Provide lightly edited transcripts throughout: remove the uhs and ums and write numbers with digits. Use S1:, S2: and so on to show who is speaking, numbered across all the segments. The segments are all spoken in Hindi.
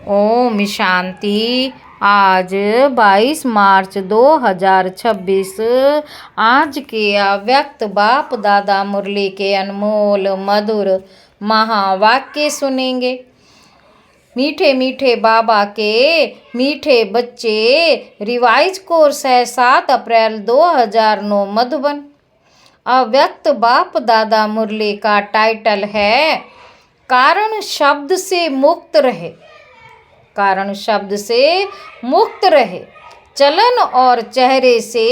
S1: ओम शांति। आज 22 मार्च 2026। आज के अव्यक्त बाप दादा मुरली के अनमोल मधुर महावाक्य सुनेंगे। मीठे मीठे बाबा के मीठे बच्चे। रिवाइज कोर्स है 7 अप्रैल 2009 मधुबन। अव्यक्त बाप दादा मुरली का टाइटल है कारण शब्द से मुक्त रहे। कारण शब्द से मुक्त रहे, चलन और चेहरे से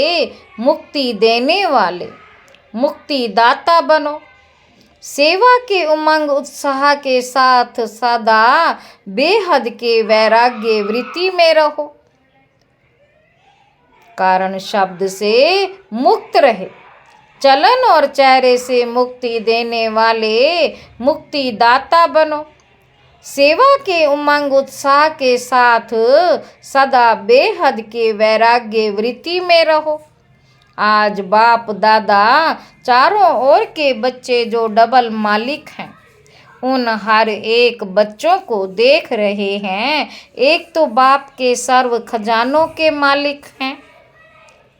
S1: मुक्ति देने वाले मुक्ति दाता बनो। सेवा के उमंग उत्साह के साथ सदा बेहद के वैराग्य वृत्ति में रहो। कारण शब्द से मुक्त रहे, चलन और चेहरे से मुक्ति देने वाले मुक्ति दाता बनो। सेवा के उमंग उत्साह के साथ सदा बेहद के वैराग्य वृत्ति में रहो। आज बाप दादा चारों ओर के बच्चे जो डबल मालिक हैं, उन हर एक बच्चों को देख रहे हैं। एक तो बाप के सर्व खजानों के मालिक हैं,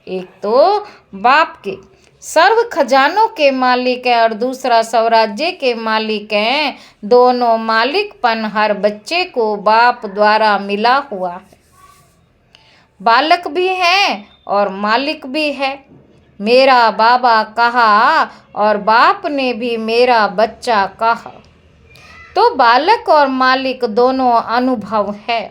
S1: एक तो बाप के सर्व खजानों के मालिक हैं और दूसरा स्वराज्य के मालिक हैं। दोनों मालिकपन हर बच्चे को बाप द्वारा मिला हुआ है। बालक भी है और मालिक भी है। मेरा बाबा कहा और बाप ने भी मेरा बच्चा कहा, तो बालक और मालिक दोनों अनुभव है।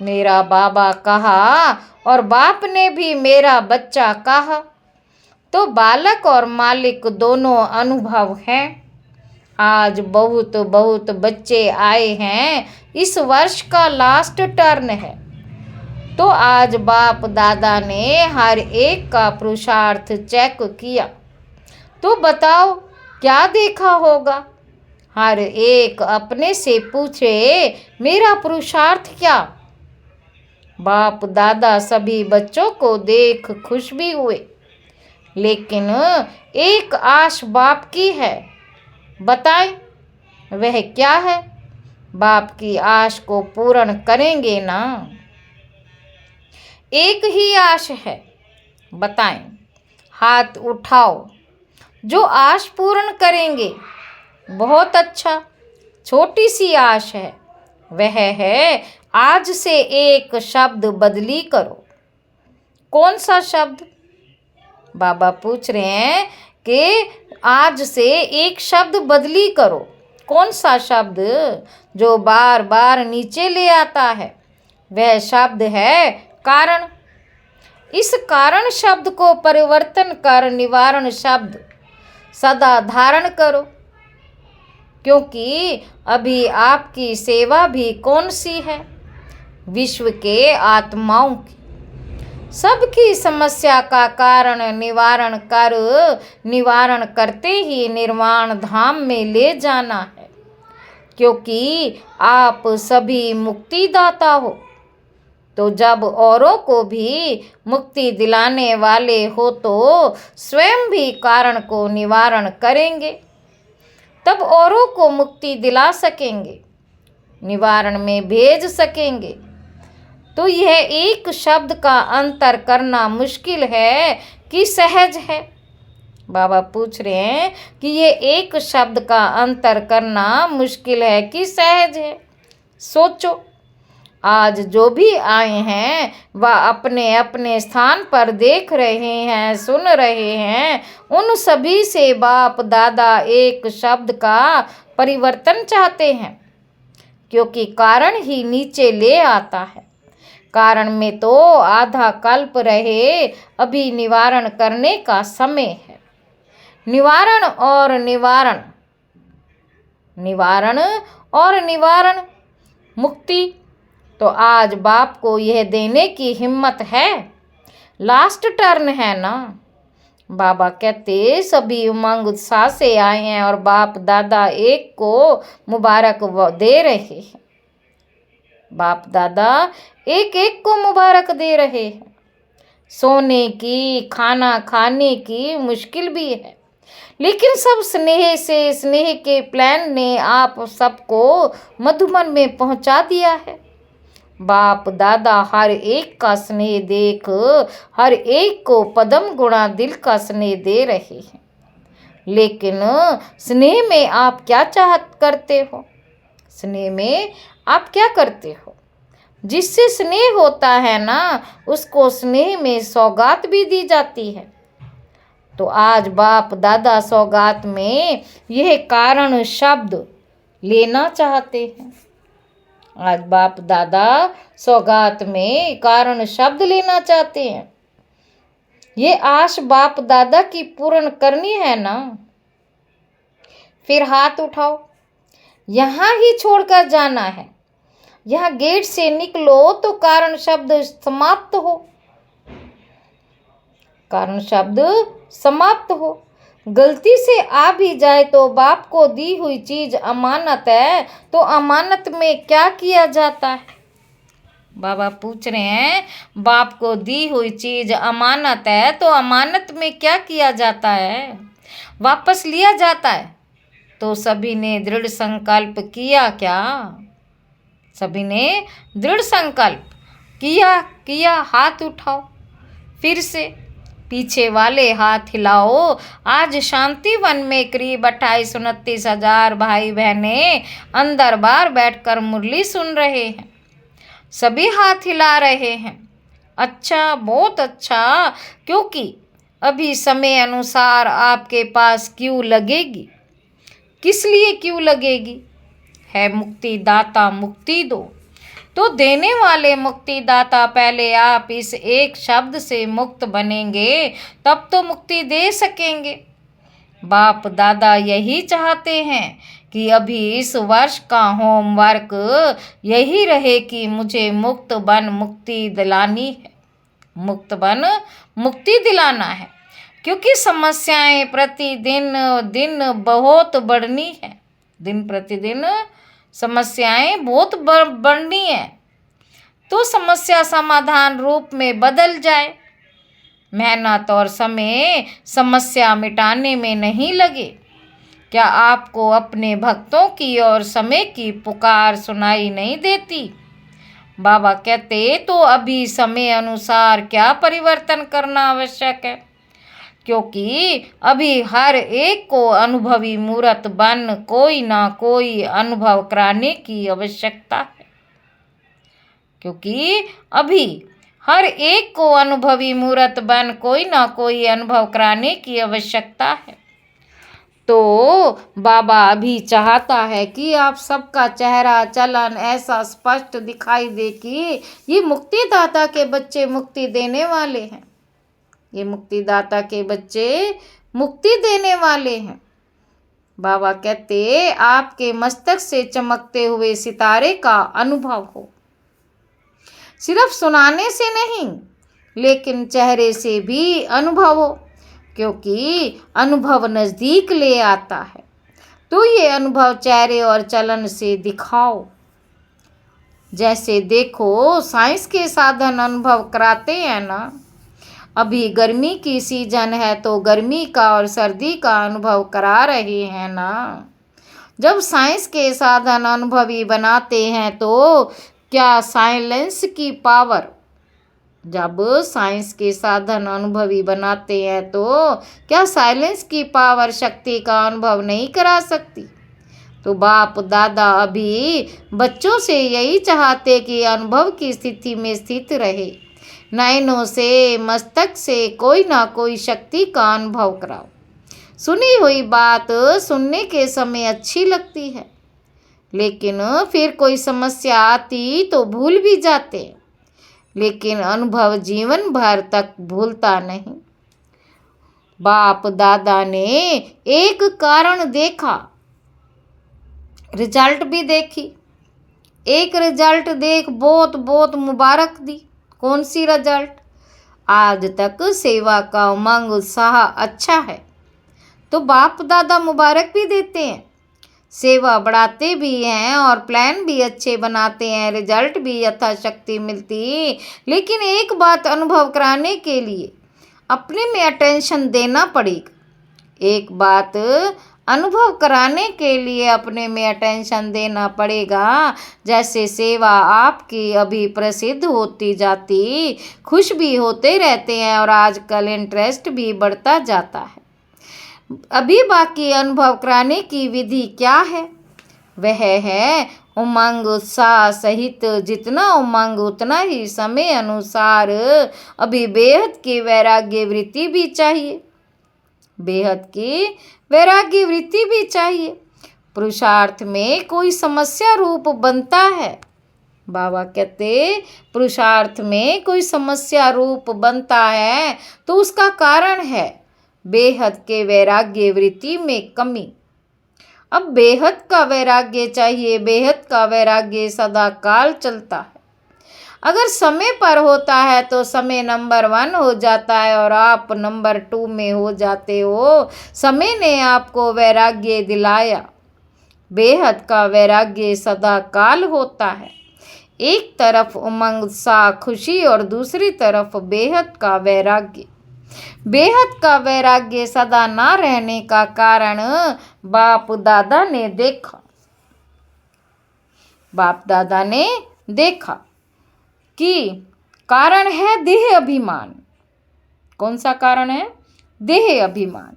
S1: मेरा बाबा कहा और बाप ने भी मेरा बच्चा कहा, तो बालक और मालिक दोनों अनुभव हैं। आज बहुत बहुत बच्चे आए हैं। इस वर्ष का लास्ट टर्न है, तो आज बाप दादा ने हर एक का पुरुषार्थ चेक किया। तो बताओ क्या देखा होगा? हर एक अपने से पूछे मेरा पुरुषार्थ क्या? बाप दादा सभी बच्चों को देख खुश भी हुए, लेकिन एक आश बाप की है। बताएं वह क्या है? बाप की आश को पूर्ण करेंगे ना? एक ही आश है, बताएं, हाथ उठाओ जो आश पूर्ण करेंगे। बहुत अच्छा, छोटी सी आश है, वह है आज से एक शब्द बदली करो। कौन सा शब्द? बाबा पूछ रहे हैं कि आज से एक शब्द बदली करो। कौन सा शब्द जो बार बार नीचे ले आता है? वह शब्द है कारण। इस कारण शब्द को परिवर्तन कर निवारण शब्द सदा धारण करो, क्योंकि अभी आपकी सेवा भी कौन सी है? विश्व के आत्माओं की। सबकी समस्या का कारण निवारण कर निवारण करते ही निर्वाण धाम में ले जाना है, क्योंकि आप सभी मुक्तिदाता हो। तो जब औरों को भी मुक्ति दिलाने वाले हो, तो स्वयं भी कारण को निवारण करेंगे, तब औरों को मुक्ति दिला सकेंगे, निवारण में भेज सकेंगे। तो यह एक शब्द का अंतर करना मुश्किल है कि सहज है? बाबा पूछ रहे हैं कि ये एक शब्द का अंतर करना मुश्किल है कि सहज है? सोचो, आज जो भी आए हैं वह अपने अपने स्थान पर देख रहे हैं, सुन रहे हैं। उन सभी से बाप दादा एक शब्द का परिवर्तन चाहते हैं, क्योंकि कारण ही नीचे ले आता है। कारण में तो आधा कल्प रहे, अभी निवारण करने का समय है। निवारण और निवारण, निवारण और निवारण, मुक्ति। तो आज बाप को यह देने की हिम्मत है। लास्ट टर्न है ना? बाबा कहते सभी उमंग उत्साह से आए हैं और बाप दादा एक को मुबारक दे रहे हैं। बाप दादा एक एक को मुबारक दे रहे हैं। सोने की, खाना खाने की मुश्किल भी है, लेकिन सब स्नेह से, स्नेह के प्लान ने आप सबको मधुबन में पहुंचा दिया है। बाप दादा हर एक का स्नेह देख हर एक को पदम गुणा दिल का स्नेह दे रहे हैं। लेकिन स्नेह में आप क्या चाहत करते हो? स्नेह में आप क्या करते हो? जिससे स्नेह होता है ना, उसको स्नेह में सौगात भी दी जाती है। तो आज बाप दादा सौगात में यह कारण शब्द लेना चाहते हैं। आज बाप दादा सौगात में कारण शब्द लेना चाहते हैं। ये आश बाप दादा की पूर्ण करनी है ना? फिर हाथ उठाओ, यहाँ ही छोड़कर जाना है। यहाँ गेट से निकलो तो कारण शब्द समाप्त हो, कारण शब्द समाप्त हो। गलती से आ भी जाए तो बाप को दी हुई चीज अमानत है, तो अमानत में क्या किया जाता है? बाबा पूछ रहे हैं, बाप को दी हुई चीज अमानत है तो अमानत में क्या किया जाता है? वापस लिया जाता है। तो सभी ने दृढ़ संकल्प किया क्या? सभी ने दृढ़ संकल्प किया। हाथ उठाओ, फिर से पीछे वाले हाथ हिलाओ। आज शांति वन में करीब 28-29 भाई बहनें अंदर बार बैठकर मुरली सुन रहे हैं। सभी हाथ हिला रहे हैं। अच्छा, बहुत अच्छा, क्योंकि अभी समय अनुसार आपके पास क्यों लगेगी। किस लिए क्यों लगेगी? है मुक्ति दाता मुक्ति दो। तो देने वाले मुक्तिदाता, पहले आप इस एक शब्द से मुक्त बनेंगे तब तो मुक्ति दे सकेंगे। बाप दादा यही चाहते हैं कि अभी इस वर्ष का होमवर्क यही रहे कि मुझे मुक्त बन मुक्ति दिलानी है। मुक्त बन मुक्ति दिलाना है, क्योंकि समस्याएं प्रतिदिन दिन बहुत बढ़नी है। दिन प्रतिदिन समस्याएं बहुत बढ़नी है, तो समस्या समाधान रूप में बदल जाए। मेहनत और समय समस्या मिटाने में नहीं लगे। क्या आपको अपने भक्तों की और समय की पुकार सुनाई नहीं देती? बाबा कहते, तो अभी समय अनुसार क्या परिवर्तन करना आवश्यक है, क्योंकि अभी हर एक को अनुभवी मूर्त बन कोई ना कोई अनुभव कराने की आवश्यकता है। क्योंकि अभी हर एक को अनुभवी मूर्त बन कोई ना कोई अनुभव कराने की आवश्यकता है। तो बाबा अभी चाहता है कि आप सबका चेहरा चलन ऐसा स्पष्ट दिखाई दे कि ये मुक्तिदाता के बच्चे मुक्ति देने वाले हैं। ये मुक्तिदाता के बच्चे मुक्ति देने वाले हैं। बाबा कहते, आपके मस्तक से चमकते हुए सितारे का अनुभव हो। सिर्फ सुनाने से नहीं, लेकिन चेहरे से भी अनुभव हो, क्योंकि अनुभव नज़दीक ले आता है। तो ये अनुभव चेहरे और चलन से दिखाओ। जैसे देखो, साइंस के साधन अनुभव कराते हैं ना। अभी गर्मी की सीजन है तो गर्मी का और सर्दी का अनुभव करा रहे हैं ना। जब साइंस के साधन अनुभवी बनाते हैं तो क्या साइलेंस की पावर, जब साइंस के साधन अनुभवी बनाते हैं तो क्या साइलेंस की पावर शक्ति का अनुभव नहीं करा सकती? तो बाप दादा अभी बच्चों से यही चाहते कि अनुभव की स्थिति में स्थित रहे। नयनों से, मस्तक से कोई ना कोई शक्ति का अनुभव कराओ। सुनी हुई बात सुनने के समय अच्छी लगती है, लेकिन फिर कोई समस्या आती तो भूल भी जाते, लेकिन अनुभव जीवन भर तक भूलता नहीं। बाप दादा ने एक कारण देखा, रिजल्ट भी देखी। एक रिजल्ट देख बहुत बहुत मुबारक दी। कौन सी रिजल्ट? आज तक सेवा का उमंग उत्साह अच्छा है, तो बाप दादा मुबारक भी देते हैं। सेवा बढ़ाते भी हैं और प्लान भी अच्छे बनाते हैं, रिजल्ट भी यथाशक्ति मिलती। लेकिन एक बात अनुभव कराने के लिए अपने में अटेंशन देना पड़ेगा। एक बात अनुभव कराने के लिए अपने में अटेंशन देना पड़ेगा। जैसे सेवा आपकी अभी प्रसिद्ध होती जाती, खुश भी होते रहते हैं और आजकल इंटरेस्ट भी बढ़ता जाता है। अभी बाकी अनुभव कराने की विधि क्या है? वह है उमंग उत्साह सहित। जितना उमंग उतना ही समय अनुसार अभी बेहद की वैराग्य वृत्ति भी चाहिए। बेहद की वैराग्य वृत्ति भी चाहिए। पुरुषार्थ में कोई समस्या रूप बनता है। बाबा कहते पुरुषार्थ में कोई समस्या रूप बनता है तो उसका कारण है बेहद के वैराग्य वृत्ति में कमी। अब बेहद का वैराग्य चाहिए। बेहद का वैराग्य सदा काल चलता है। अगर समय पर होता है तो समय नंबर 1 हो जाता है और आप नंबर 2 में हो जाते हो। समय ने आपको वैराग्य दिलाया। बेहद का वैराग्य सदा काल होता है। एक तरफ उमंग उत्साह खुशी और दूसरी तरफ बेहद का वैराग्य। बेहद का वैराग्य सदा ना रहने का कारण बाप दादा ने देखा। बाप दादा ने देखा कि कारण है देह अभिमान। कौन सा कारण है? देह अभिमान।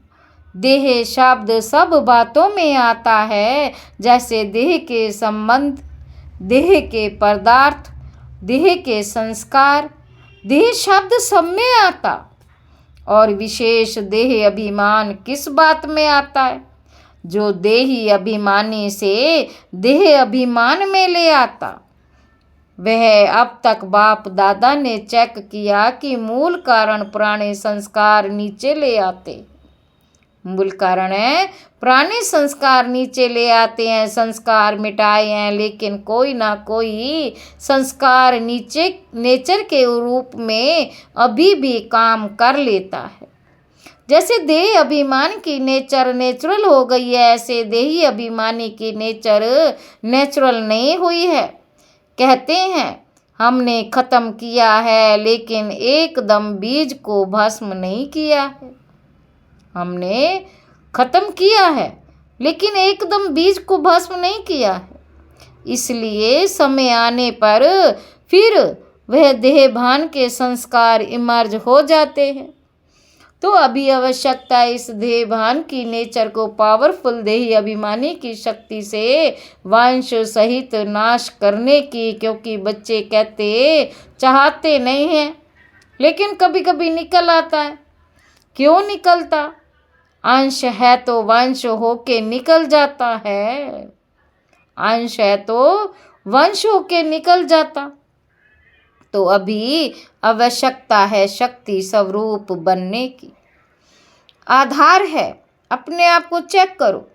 S1: देह शब्द सब बातों में आता है, जैसे देह के संबंध, देह के पदार्थ, देह के संस्कार। देह शब्द सब में आता और विशेष देह अभिमान किस बात में आता है? जो देही अभिमानी से देह अभिमान में ले आता। वह अब तक बाप दादा ने चेक किया कि मूल कारण पुराने संस्कार नीचे ले आते। मूल कारण है पुराने संस्कार नीचे ले आते हैं। संस्कार मिटाए हैं लेकिन कोई ना कोई संस्कार नीचे नेचर के रूप में अभी भी काम कर लेता है। जैसे देह अभिमान की नेचर नेचुरल हो गई है, ऐसे देही अभिमानी की नेचर नेचुरल नहीं हुई है। कहते हैं हमने खत्म किया है लेकिन एकदम बीज को भस्म नहीं किया है। हमने खत्म किया है लेकिन एकदम बीज को भस्म नहीं किया है। इसलिए समय आने पर फिर वह देह भान के संस्कार इमर्ज हो जाते हैं। तो अभी आवश्यकता है इस देह भान की नेचर को पावरफुल देही अभिमानी की शक्ति से वंश सहित नाश करने की। क्योंकि बच्चे कहते चाहते नहीं हैं लेकिन कभी कभी निकल आता है। क्यों निकलता? अंश है तो वंश होके निकल जाता है। अंश है तो वंश होके निकल जाता। तो अभी आवश्यकता है शक्ति स्वरूप बनने की। आधार है अपने आप को चेक करो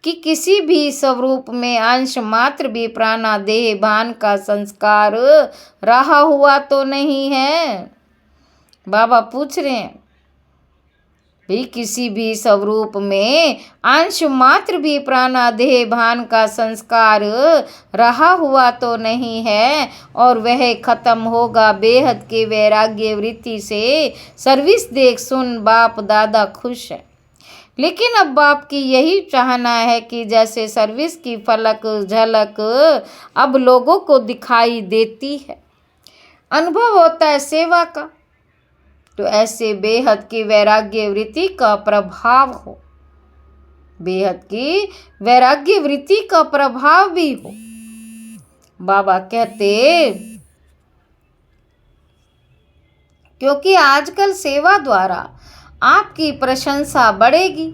S1: कि किसी भी स्वरूप में अंश मात्र भी प्राणादेह भान का संस्कार रहा हुआ तो नहीं है। बाबा पूछ रहे हैं भी किसी भी स्वरूप में अंश मात्र भी प्राणादेह भान का संस्कार रहा हुआ तो नहीं है और वह खत्म होगा बेहद के वैराग्य वृत्ति से। सर्विस देख सुन बाप दादा खुश है। लेकिन अब बाप की यही चाहना है कि जैसे सर्विस की फलक झलक अब लोगों को दिखाई देती है, अनुभव होता है सेवा का, तो ऐसे बेहद की वैराग्य वृत्ति का प्रभाव हो। बेहद की वैराग्य वृत्ति का प्रभाव भी हो। बाबा कहते क्योंकि आजकल सेवा द्वारा आपकी प्रशंसा बढ़ेगी,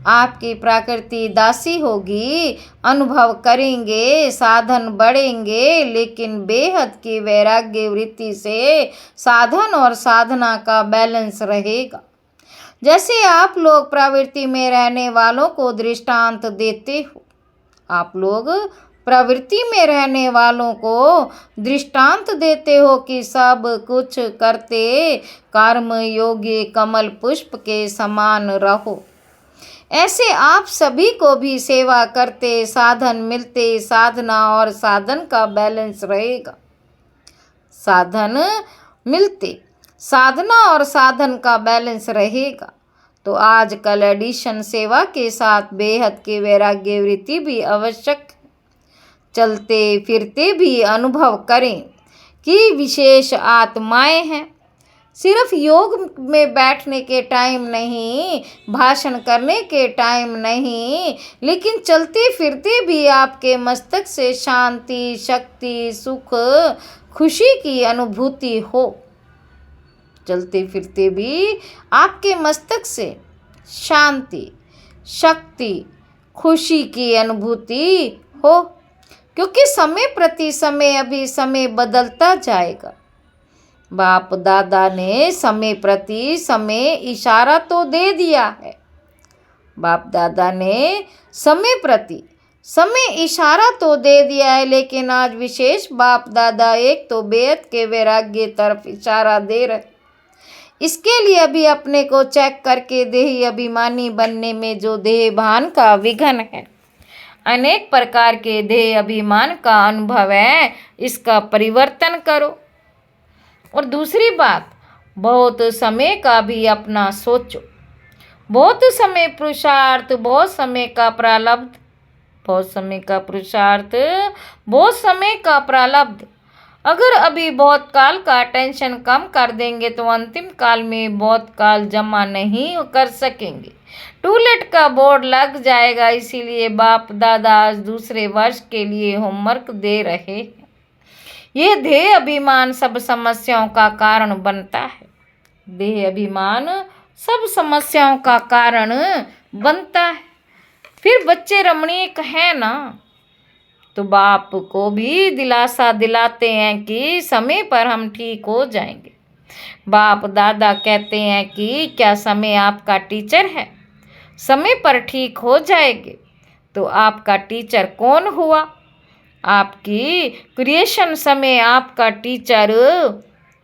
S1: आपकी प्रकृति दासी होगी, अनुभव करेंगे, साधन बढ़ेंगे। लेकिन बेहद की वैराग्य वृत्ति से साधन और साधना का बैलेंस रहेगा। जैसे आप लोग प्रवृत्ति में रहने वालों को दृष्टांत देते हो, आप लोग प्रवृत्ति में रहने वालों को दृष्टांत देते हो कि सब कुछ करते कर्म योगी कमल पुष्प के समान रहो। ऐसे आप सभी को भी सेवा करते साधन मिलते साधना और साधन का बैलेंस रहेगा। साधन मिलते साधना और साधन का बैलेंस रहेगा तो आजकल एडिशन सेवा के साथ बेहद की वैराग्य वृत्ति भी आवश्यक है। चलते फिरते भी अनुभव करें कि विशेष आत्माएं हैं। सिर्फ योग में बैठने के टाइम नहीं, भाषण करने के टाइम नहीं, लेकिन चलते फिरते भी आपके मस्तक से शांति, शक्ति, सुख, खुशी की अनुभूति हो। चलते फिरते भी आपके मस्तक से शांति, शक्ति, खुशी की अनुभूति हो, क्योंकि समय प्रति समय अभी समय बदलता जाएगा। बाप दादा ने समय प्रति समय इशारा तो दे दिया है। बाप दादा ने समय प्रति समय इशारा तो दे दिया है, लेकिन आज विशेष बाप दादा एक तो बेहद के वैराग्य तरफ इशारा दे रहे। इसके लिए अभी अपने को चेक करके देही अभिमानी बनने में जो देह भान का विघन है, अनेक प्रकार के देह अभिमान का अनुभव है, इसका परिवर्तन करो। और दूसरी बात, बहुत समय का भी अपना सोचो। बहुत समय पुरुषार्थ, बहुत समय का प्रारब्ध, बहुत समय का पुरुषार्थ, बहुत समय का प्रारब्ध। अगर अभी बहुत काल का टेंशन कम कर देंगे तो अंतिम काल में बहुत काल जमा नहीं कर सकेंगे। टूलेट का बोर्ड लग जाएगा। इसीलिए बाप दादा आज दूसरे वर्ष के लिए होमवर्क दे रहे हैं। ये देह अभिमान सब समस्याओं का कारण बनता है। देह अभिमान सब समस्याओं का कारण बनता है। फिर बच्चे रमणीक हैं ना, तो बाप को भी दिलासा दिलाते हैं कि समय पर हम ठीक हो जाएंगे। बाप दादा कहते हैं कि क्या समय आपका टीचर है? समय पर ठीक हो जाएंगे। तो आपका टीचर कौन हुआ? आपकी क्रिएशन समय आपका टीचर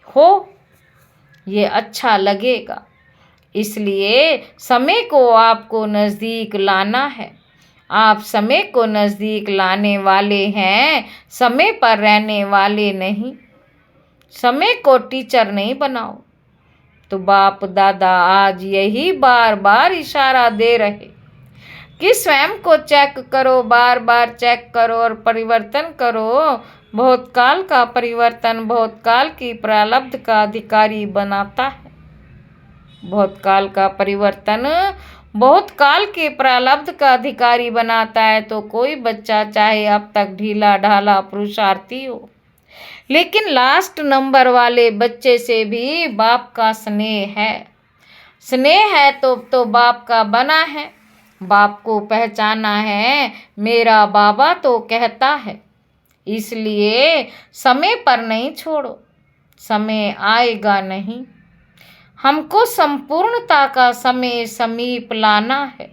S1: हो, ये अच्छा लगेगा। इसलिए समय को आपको नज़दीक लाना है। आप समय को नज़दीक लाने वाले हैं, समय पर रहने वाले नहीं। समय को टीचर नहीं बनाओ। तो बाप दादा आज यही बार बार इशारा दे रहे कि स्वयं को चेक करो, बार बार चेक करो और परिवर्तन करो। बहुत काल का परिवर्तन बहुत काल की प्रारब्ध का अधिकारी बनाता है। बहुत काल का परिवर्तन बहुत काल के प्रारब्ध का अधिकारी बनाता है। तो कोई बच्चा चाहे अब तक ढीला ढाला पुरुषार्थी हो, लेकिन लास्ट नंबर वाले बच्चे से भी बाप का स्नेह है। स्नेह है तो बाप का बना है। बाप को पहचाना है, मेरा बाबा तो कहता है। इसलिए समय पर नहीं छोड़ो, समय आएगा नहीं। हमको संपूर्णता का समय समीप लाना है।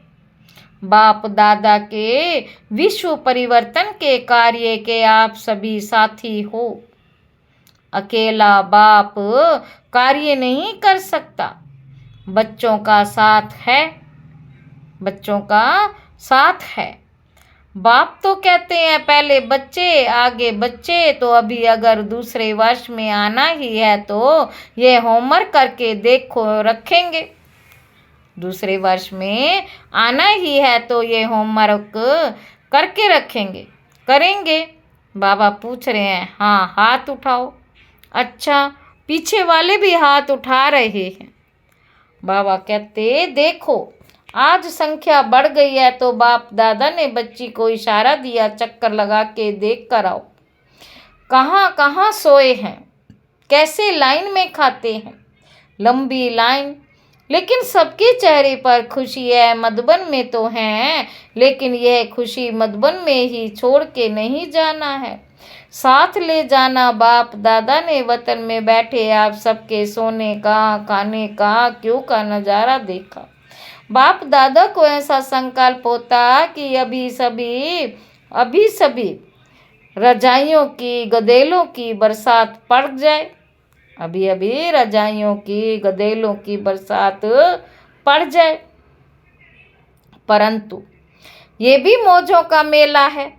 S1: बाप दादा के विश्व परिवर्तन के कार्य के आप सभी साथी हो। अकेला बाप कार्य नहीं कर सकता, बच्चों का साथ है। बच्चों का साथ है। बाप तो कहते हैं पहले बच्चे आगे बच्चे। तो अभी अगर दूसरे वर्ष में आना ही है तो ये होमवर्क करके देखो, रखेंगे। दूसरे वर्ष में आना ही है तो ये होमवर्क करके रखेंगे, करेंगे। बाबा पूछ रहे हैं, हाँ हाथ उठाओ। अच्छा, पीछे वाले भी हाथ उठा रहे हैं। बाबा कहते देखो आज संख्या बढ़ गई है। तो बाप दादा ने बच्ची को इशारा दिया, चक्कर लगा के देख कर आओ। कहाँ कहाँ सोए हैं, कैसे लाइन में खाते हैं, लंबी लाइन, लेकिन सबके चेहरे पर खुशी है। मधुबन में तो हैं, लेकिन यह खुशी मधुबन में ही छोड़ के नहीं जाना है, साथ ले जाना। बाप दादा ने वतन में बैठे आप सबके सोने का, खाने का, क्यों का नज़ारा देखा। बाप दादा को ऐसा संकल्प होता कि अभी सभी रजाइयों की, गदेलों की बरसात पड़ जाए। अभी रजाइयों की, गदेलों की बरसात पड़ जाए। परंतु ये भी मौजों का मेला है।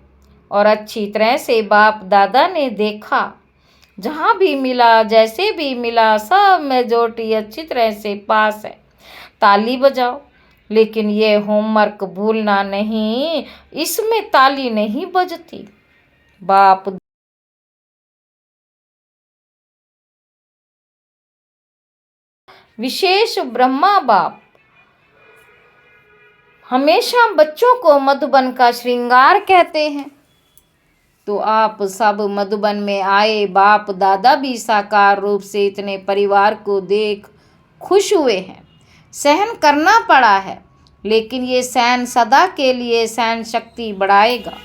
S1: और अच्छी तरह से बाप दादा ने देखा, जहाँ भी मिला, जैसे भी मिला, सब मेजॉरिटी अच्छी तरह से पास है। ताली बजाओ। लेकिन ये होमवर्क भूलना नहीं, इसमें ताली नहीं बजती। बाप विशेष ब्रह्मा बाप हमेशा बच्चों को मधुबन का श्रृंगार कहते हैं। तो आप सब मधुबन में आए बाप दादा भी साकार रूप से इतने परिवार को देख खुश हुए हैं। सहन करना पड़ा है, लेकिन ये सहन सदा के लिए सहन शक्ति बढ़ाएगा।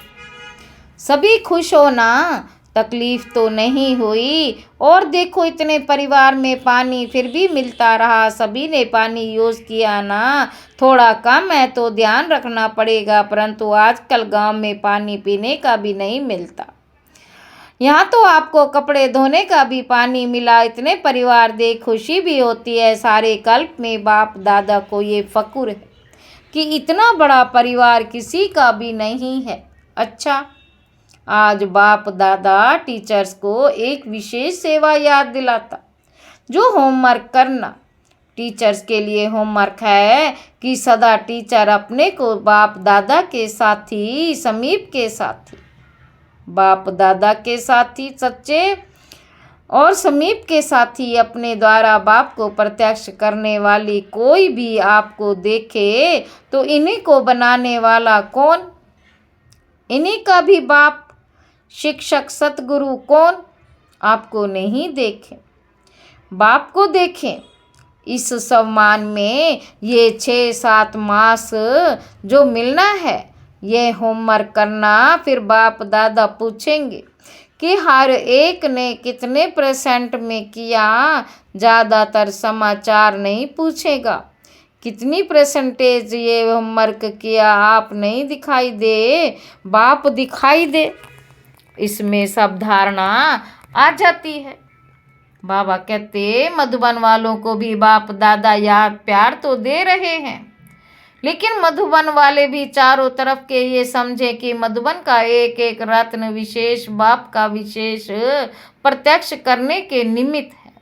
S1: सभी खुश हो ना, तकलीफ तो नहीं हुई। और देखो इतने परिवार में पानी फिर भी मिलता रहा, सभी ने पानी यूज़ किया ना। थोड़ा कम है तो ध्यान रखना पड़ेगा, परंतु आजकल गांव में पानी पीने का भी नहीं मिलता। यहाँ तो आपको कपड़े धोने का भी पानी मिला। इतने परिवार देख खुशी भी होती है। सारे कल्प में बाप दादा को ये फक्र है कि इतना बड़ा परिवार किसी का भी नहीं है। अच्छा, आज बाप दादा टीचर्स को एक विशेष सेवा याद दिलाता, जो होमवर्क करना। टीचर्स के लिए होमवर्क है कि सदा टीचर अपने को बाप दादा के साथी, समीप के साथी, बाप दादा के साथी सच्चे और समीप के साथी, अपने द्वारा बाप को प्रत्यक्ष करने वाली कोई भी आपको देखे तो इन्हीं को बनाने वाला कौन? इन्हीं का भी बाप शिक्षक सतगुरु कौन? आपको नहीं देखें, बाप को देखें। इस सम्मान में ये 6-7 मास जो मिलना है, ये होमवर्क करना। फिर बाप दादा पूछेंगे कि हर एक ने कितने % में किया। ज़्यादातर समाचार नहीं पूछेगा कितनी % ये होमवर्क किया, आप नहीं दिखाई दे, बाप दिखाई दे। इसमें सब धारणा आ जाती है। बाबा कहते मधुबन वालों को भी बाप दादा याद प्यार तो दे रहे हैं, लेकिन मधुबन वाले भी चारों तरफ के ये समझे कि मधुबन का एक एक रत्न विशेष बाप का विशेष प्रत्यक्ष करने के निमित्त है।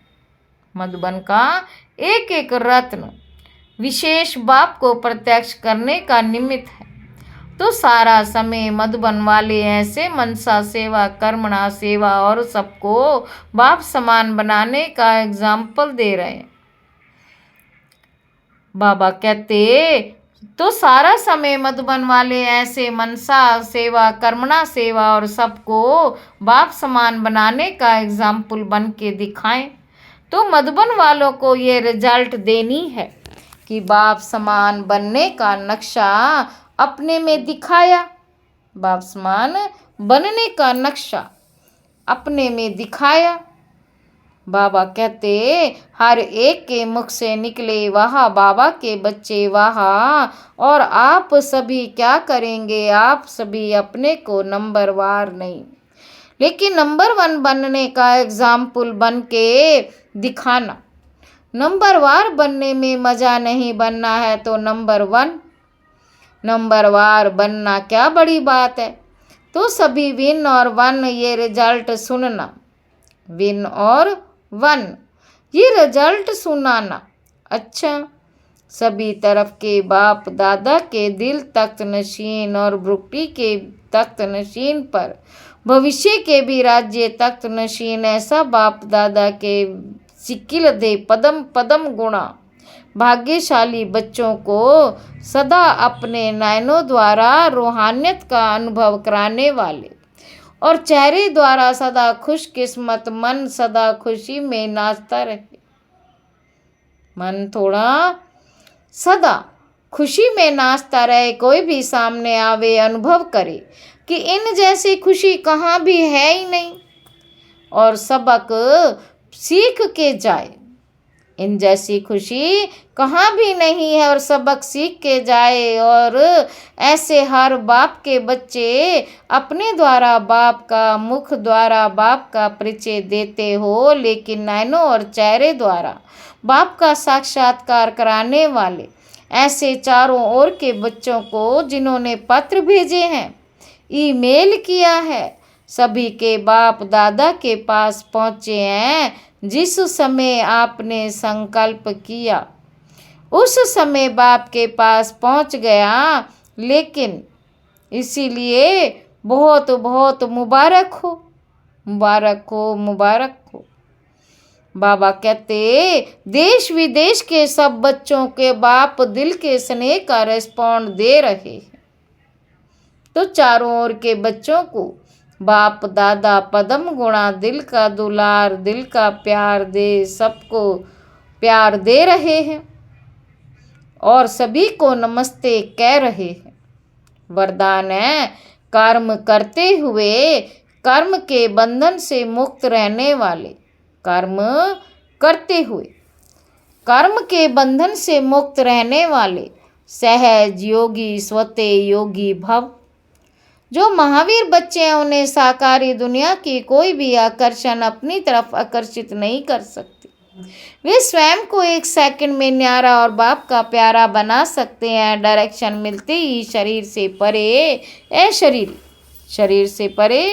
S1: मधुबन का एक एक रत्न विशेष बाप को प्रत्यक्ष करने का निमित्त है। तो सारा समय मधुबन वाले ऐसे मनसा सेवा, कर्मणा सेवा और सबको बाप समान बनाने का एग्जाम्पल दे रहे हैं। बाबा कहते तो सारा समय मधुबन वाले ऐसे मनसा सेवा, कर्मणा सेवा और सबको बाप समान बनाने का एग्जाम्पल बन के दिखाएं। तो मधुबन वालों को ये रिजल्ट देनी है कि बाप समान बनने का नक्शा अपने में दिखाया। बाप समान बनने का नक्शा अपने में दिखाया। बाबा कहते हर एक के मुख से निकले वाह बाबा के बच्चे वाह। और आप सभी क्या करेंगे? आप सभी अपने को नंबर वार नहीं, लेकिन नंबर 1 बनने का एग्जाम्पल बन के दिखाना। नंबर वार बनने में मज़ा नहीं, बनना है तो नंबर 1 नंबर वार बनना क्या बड़ी बात है। तो सभी विन और 1 ये रिजल्ट सुनना, विन और 1 ये रिजल्ट सुनाना। अच्छा, सभी तरफ के बाप दादा के दिल तख्त नशीन और ब्रुक्टी के तख्त नशीन पर भविष्य के भी राज्य तख्त नशीन, ऐसा बाप दादा के सिकिल दे पदम पदम गुणा भाग्यशाली बच्चों को सदा अपने नयनों द्वारा रूहानियत का अनुभव कराने वाले और चेहरे द्वारा सदा खुशकिस्मत मन सदा खुशी में नाचता रहे। मन थोड़ा सदा खुशी में नाचता रहे, कोई भी सामने आवे अनुभव करे कि इन जैसी खुशी कहाँ भी है ही नहीं, और सबक सीख के जाए। इन जैसी खुशी कहाँ भी नहीं है और सबक सीख के जाए। और ऐसे हर बाप के बच्चे अपने द्वारा बाप का, मुख द्वारा बाप का परिचय देते हो, लेकिन नैनों और चेहरे द्वारा बाप का साक्षात्कार कराने वाले ऐसे चारों ओर के बच्चों को जिन्होंने पत्र भेजे हैं, ईमेल किया है, सभी के बाप दादा के पास पहुँचे हैं जिस समय आपने संकल्प किया। उस समय बाप के पास पहुंच गया, लेकिन इसीलिए बहुत बहुत मुबारक हो, मुबारक हो, मुबारक हो। बाबा कहते देश विदेश के सब बच्चों के बाप दिल के स्नेह का रेस्पॉन्ड दे रहे हैं, तो चारों ओर के बच्चों को बाप दादा पदम गुणा दिल का दुलार, दिल का प्यार दे, सबको प्यार दे रहे हैं और सभी को नमस्ते कह रहे हैं। वरदान है कर्म करते हुए कर्म के बंधन से मुक्त रहने वाले, कर्म करते हुए कर्म के बंधन से मुक्त रहने वाले सहज योगी स्वते योगी भव। जो महावीर बच्चे हैं उन्हें साकारी दुनिया की कोई भी आकर्षण अपनी तरफ आकर्षित नहीं कर सकती। वे स्वयं को एक सेकंड में न्यारा और बाप का प्यारा बना सकते हैं। डायरेक्शन मिलते ही शरीर से परे अशरीरी, शरीर से परे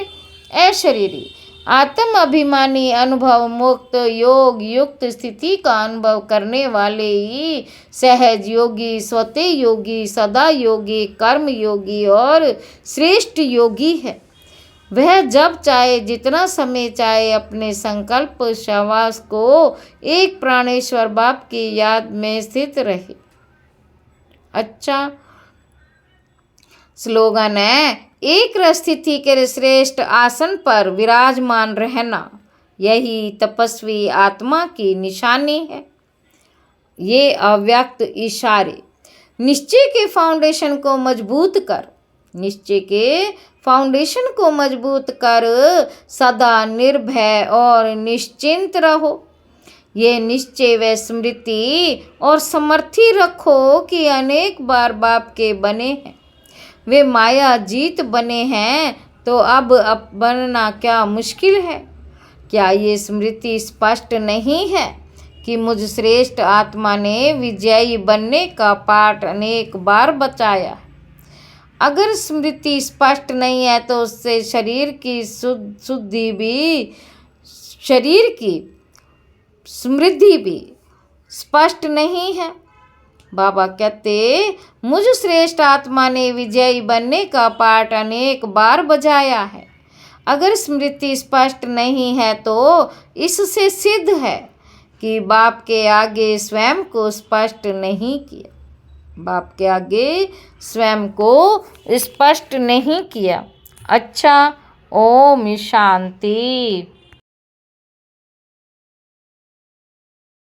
S1: अशरीरी, आत्म अभिमानी अनुभव मुक्त योग युक्त स्थिति का अनुभव करने वाले ही सहज योगी स्वते योगी सदा योगी कर्म योगी और श्रेष्ठ योगी है। वह जब चाहे जितना समय चाहे अपने संकल्प शवास को एक प्राणेश्वर बाप की याद में स्थित रहे। अच्छा स्लोगन है एक स्थिति के श्रेष्ठ आसन पर विराजमान रहना, यही तपस्वी आत्मा की निशानी है। ये अव्यक्त इशारे निश्चय के फाउंडेशन को मजबूत कर, निश्चय के फाउंडेशन को मजबूत कर सदा निर्भय और निश्चिंत रहो। ये निश्चय व स्मृति और समर्थी रखो कि अनेक बार बाप के बने हैं, वे माया जीत बने हैं, तो अब बनना क्या मुश्किल है। क्या ये स्मृति स्पष्ट नहीं है कि मुझ श्रेष्ठ आत्मा ने विजयी बनने का पाठ अनेक बार बचाया है। अगर स्मृति स्पष्ट नहीं है तो उससे शरीर की शुद्धि भी, शरीर की समृद्धि भी स्पष्ट नहीं है। बाबा कहते मुझ श्रेष्ठ आत्मा ने विजयी बनने का पाठ अनेक बार बजाया है। अगर स्मृति स्पष्ट नहीं है तो इससे सिद्ध है कि बाप के आगे स्वयं को स्पष्ट नहीं किया, बाप के आगे स्वयं को स्पष्ट नहीं किया। अच्छा, ओम शांति।